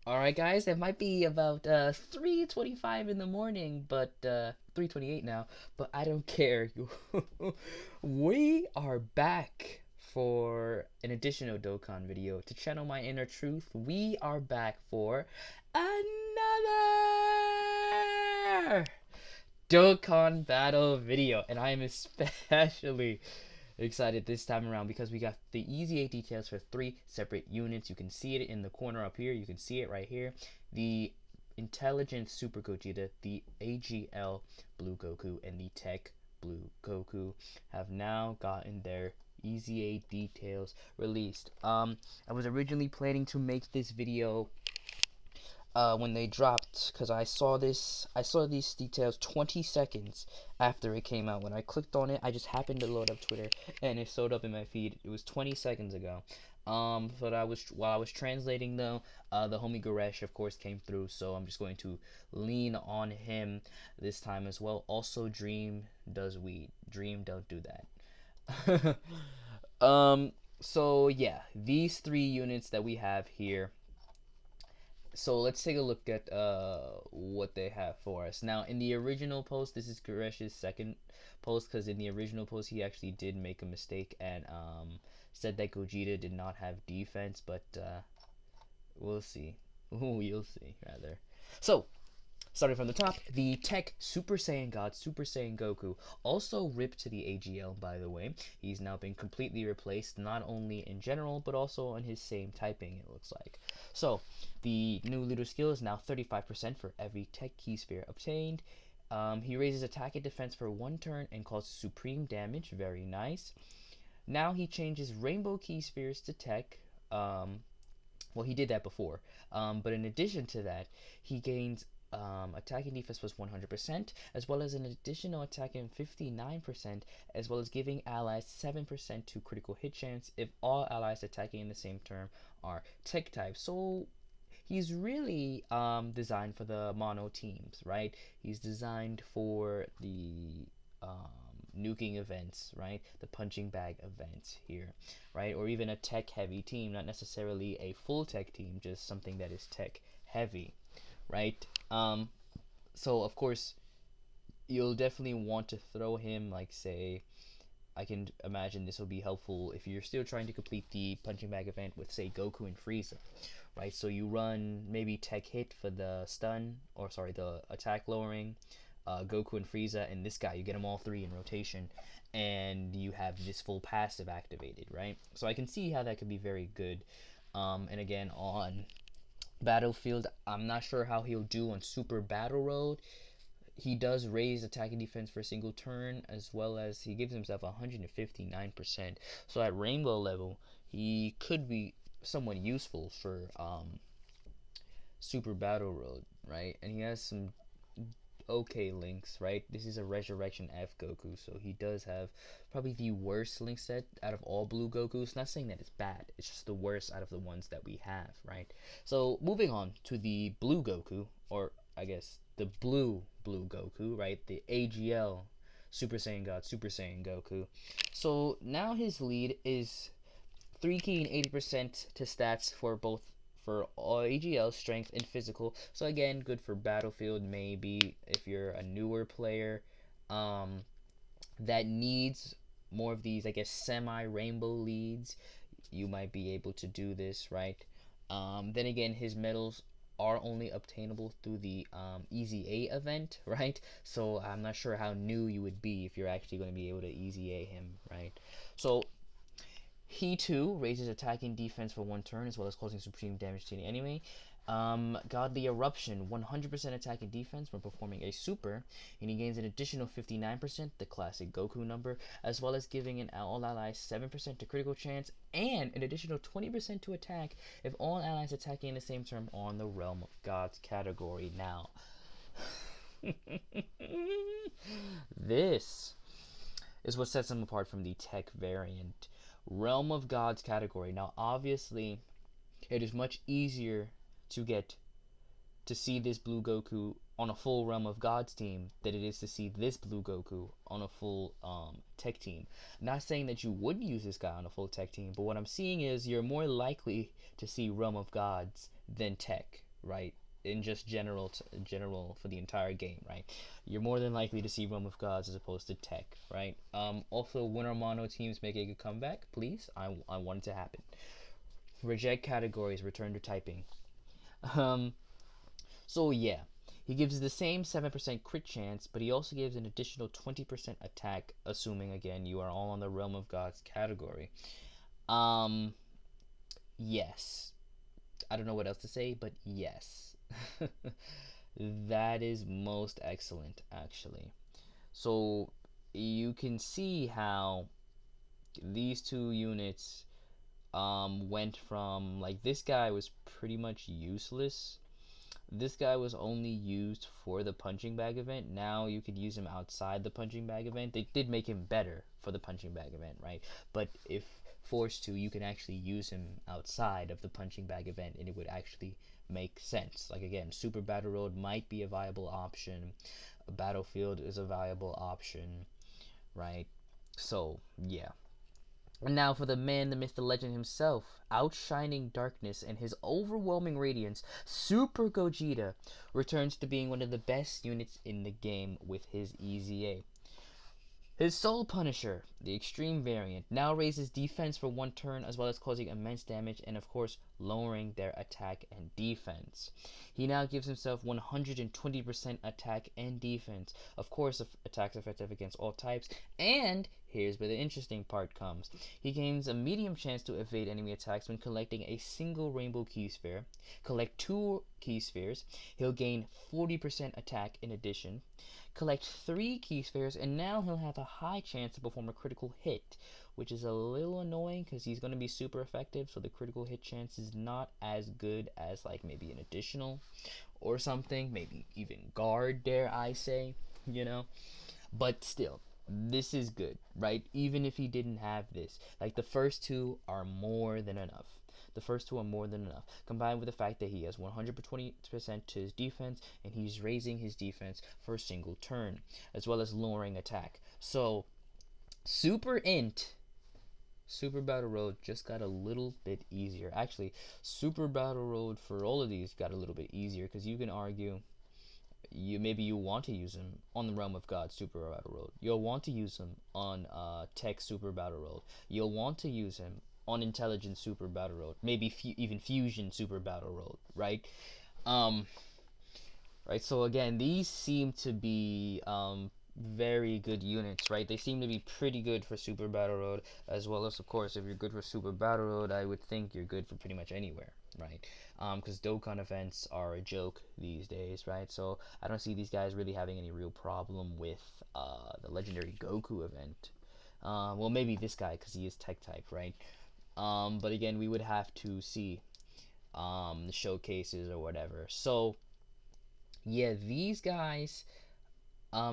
Alright guys, it might be about 3:25 in the morning, but 3:28 now, but I don't care. We are back for an additional Dokkan video. To channel my inner truth, we are back for another Dokkan battle video, and I am especially excited this time around because we got the EZA details for three separate units. You can see it in the corner up here. You can see it right here. The Intelligent Super Gogeta, the AGL Blue Goku, and the Tech Blue Goku have now gotten their EZA details released. I was originally planning to make this video when they dropped, because I saw these details 20 seconds after it came out. When I clicked on it, I just happened to load up Twitter and it showed up in my feed. It was 20 seconds ago. So that while I was translating though, the homie Goresh of course came through, so I'm just going to lean on him this time as well. Also, Dream does weed. Dream, don't do that. So yeah, these three units that we have here, so let's take a look at what they have for us. Now, in the original post, this is Koresh's second post, because in the original post he actually did make a mistake and said that Gogeta did not have defense, but we'll see. You'll see, rather. So, starting from the top, the Tech Super Saiyan God, Super Saiyan Goku, also ripped to the AGL, by the way. He's now been completely replaced, not only in general, but also on his same typing, it looks like. So, the new leader skill is now 35% for every Tech Key Sphere obtained. He raises attack and defense for one turn and causes supreme damage, very nice. Now he changes Rainbow Key Spheres to Tech. Well, he did that before, but in addition to that, he gains attack and defense plus 100%, as well as an additional attack and 59%, as well as giving allies 7% to critical hit chance if all allies attacking in the same turn are Tech type. So he's really designed for the mono teams, right? He's designed for the nuking events, right? The punching bag events here, right? Or even a tech heavy team, not necessarily a full tech team, just something that is tech heavy, right? So of course you'll definitely want to throw him, like, say, I can imagine this will be helpful if you're still trying to complete the punching bag event with, say, Goku and Frieza, right? So you run maybe tech hit for the stun, or sorry, the attack lowering, Goku and Frieza, and this guy. You get them all three in rotation, and you have this full passive activated, right? So I can see how that could be very good. And again, on Battlefield, I'm not sure how he'll do on Super Battle Road. He does raise attack and defense for a single turn, as well as he gives himself 159%. So at rainbow level, he could be somewhat useful for Super Battle Road, right? And he has some okay links, right? This is a Resurrection F Goku, so he does have probably the worst link set out of all blue Gokus. Not saying that it's bad, it's just the worst out of the ones that we have, right? So moving on to the blue Goku, or I guess the blue Goku, right? The AGL Super Saiyan God, Super Saiyan Goku. So now his lead is 3 key and 80% to stats for both, for AGL, strength, and physical. So again, good for Battlefield, maybe if you're a newer player um, that needs more of these, I guess, semi-rainbow leads, you might be able to do this, right? Then again, his medals are only obtainable through the EZA event, right? So I'm not sure how new you would be if you're actually going to be able to EZA him, right? So he too raises attack and defense for one turn, as well as causing supreme damage to the enemy. Godly Eruption, 100% attack and defense when performing a super, and he gains an additional 59%, the classic Goku number, as well as giving an all allies 7% to critical chance, and an additional 20% to attack if all allies attacking in the same turn on the Realm of Gods category. Now, this is what sets him apart from the tech variant. Realm of Gods category. Now, obviously, it is much easier to get to see this blue Goku on a full Realm of Gods team than it is to see this blue Goku on a full tech team. Not saying that you wouldn't use this guy on a full tech team, but what I'm seeing is you're more likely to see Realm of Gods than tech, right? In just general for the entire game, right? You're more than likely to see Realm of Gods as opposed to Tech, right? Also, when are mono teams making a comeback? Please, I want it to happen. Reject categories, return to typing. Um, so yeah, he gives the same 7% crit chance, but he also gives an additional 20% attack, assuming again you are all on the Realm of Gods category. Um, yes. I don't know what else to say, but yes. That is most excellent, actually. So you can see how these two units went from, like, this guy was pretty much useless. This guy was only used for the punching bag event. Now you could use him outside the punching bag event. They did make him better for the punching bag event, right? But if forced to, you can actually use him outside of the punching bag event, and it would actually make sense. Like, again, Super Battle Road might be a viable option. Battlefield is a viable option, right? So yeah. And now for the man, the myth, the legend himself, outshining darkness and his overwhelming radiance, Super Gogeta returns to being one of the best units in the game with his EZA. His Soul Punisher, the extreme variant, now raises defense for one turn as well as causing immense damage and of course lowering their attack and defense. He now gives himself 120% attack and defense. Of course, attacks effective against all types, and here's where the interesting part comes. He gains a medium chance to evade enemy attacks when collecting a single rainbow key sphere. Collect 2 key spheres. He'll gain 40% attack in addition. Collect 3 key spheres, and now he'll have a high chance to perform a critical hit, which is a little annoying because he's going to be super effective, so the critical hit chance is not as good as, like, maybe an additional or something, maybe even guard, dare I say, you know? But still, this is good, right? Even if he didn't have this, like, the first two are more than enough. The first two are more than enough, combined with the fact that he has 120% to his defense, and he's raising his defense for a single turn, as well as lowering attack. So, Super INT, Super Battle Road just got a little bit easier. Actually, Super Battle Road for all of these got a little bit easier, because you can argue maybe you want to use him on the Realm of God Super Battle Road. You'll want to use him on Tech Super Battle Road. You'll want to use him on Intelligence Super Battle Road. Maybe even Fusion Super Battle Road, right? Um, right. So again, these seem to be very good units, right? They seem to be pretty good for Super Battle Road, as well as, of course, if you're good for Super Battle Road, I would think you're good for pretty much anywhere, right? Because Dokkan events are a joke these days, right? So I don't see these guys really having any real problem with the legendary Goku event. Well, maybe this guy, because he is Tech type, right? But again, we would have to see the showcases or whatever. So yeah, these guys,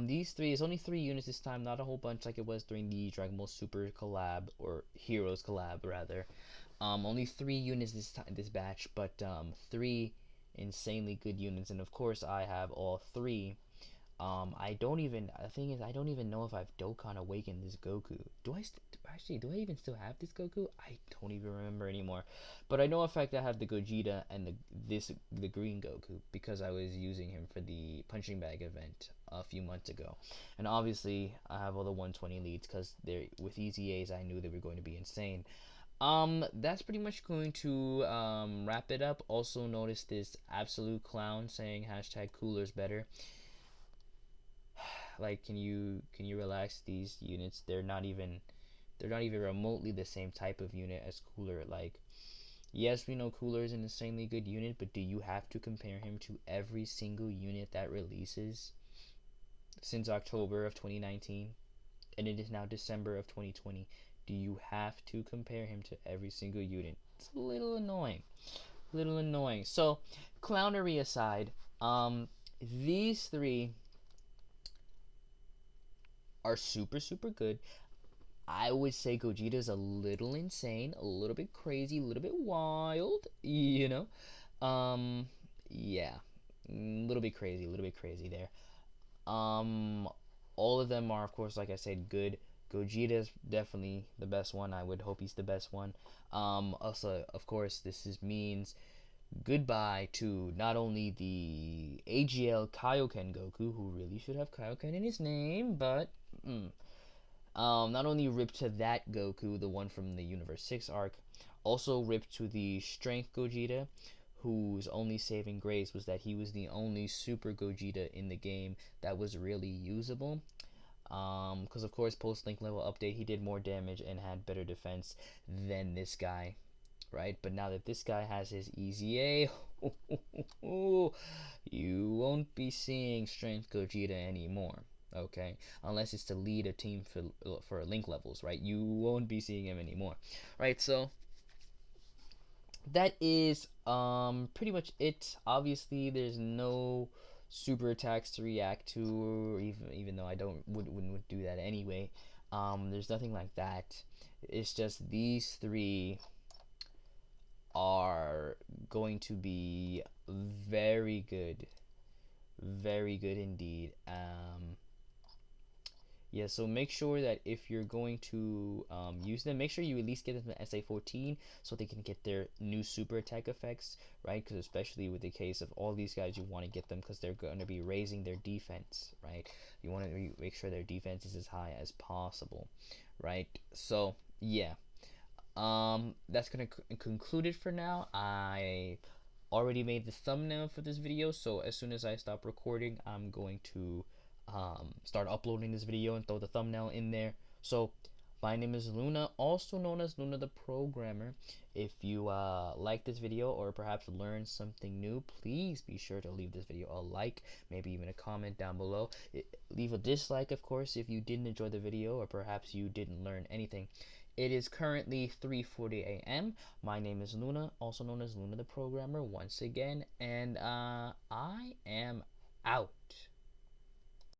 these three, is only 3 units this time, not a whole bunch like it was during the Dragon Ball Super collab, or Heroes collab rather. Only 3 units this batch, but 3 insanely good units, and of course I have all 3. The thing is, I don't even know if I've Dokkan awakened this Goku. Do I even still have this Goku? I don't even remember anymore. But I know, in fact, I have the Gogeta and the green Goku, because I was using him for the punching bag event a few months ago. And obviously, I have all the 120 leads, because with EZAs, I knew they were going to be insane. That's pretty much going to wrap it up. Also, notice this absolute clown saying hashtag coolers better. Like, can you relax? These units, they're not even remotely the same type of unit as Cooler. Like, yes, we know Cooler is an insanely good unit, but do you have to compare him to every single unit that releases since October of 2019, and it is now December of 2020? Do you have to compare him to every single unit? It's a little annoying. So, clownery aside, these 3 are super good. I would say Gogeta's a little insane, a little bit crazy, a little bit wild, you know? Yeah, a little bit crazy there. Um, all of them are, of course, like I said, good. Gogeta's definitely the best one. I would hope he's the best one. Also, of course, means goodbye to not only the AGL Kaioken Goku, who really should have Kaioken in his name, but not only ripped to that Goku, the one from the Universe 6 arc, also ripped to the Strength Gogeta, whose only saving grace was that he was the only Super Gogeta in the game that was really usable. Because of course, post Link level update, he did more damage and had better defense than this guy, right? But now that this guy has his EZA, you won't be seeing Strength Gogeta anymore. Okay, unless it's to lead a team for Link levels, right? You won't be seeing him anymore, right? So that is pretty much it. Obviously, there's no super attacks to react to, even though I wouldn't do that anyway. There's nothing like that. It's just these three are going to be very good indeed. Yeah, so make sure that if you're going to use them, make sure you at least get them to SA14 so they can get their new super attack effects, right? Because especially with the case of all these guys, you want to get them because they're going to be raising their defense, right? You want to make sure their defense is as high as possible, right? So yeah, that's gonna conclude it for now. I already made the thumbnail for this video, so as soon as I stop recording, I'm going to start uploading this video and throw the thumbnail in there. So my name is Luna, also known as Luna the Programmer. If you like this video or perhaps learned something new, please be sure to leave this video a like, maybe even a comment down below. Leave a dislike, of course, if you didn't enjoy the video or perhaps you didn't learn anything. It is currently 3:40 a.m. My name is Luna, also known as Luna the Programmer once again, and I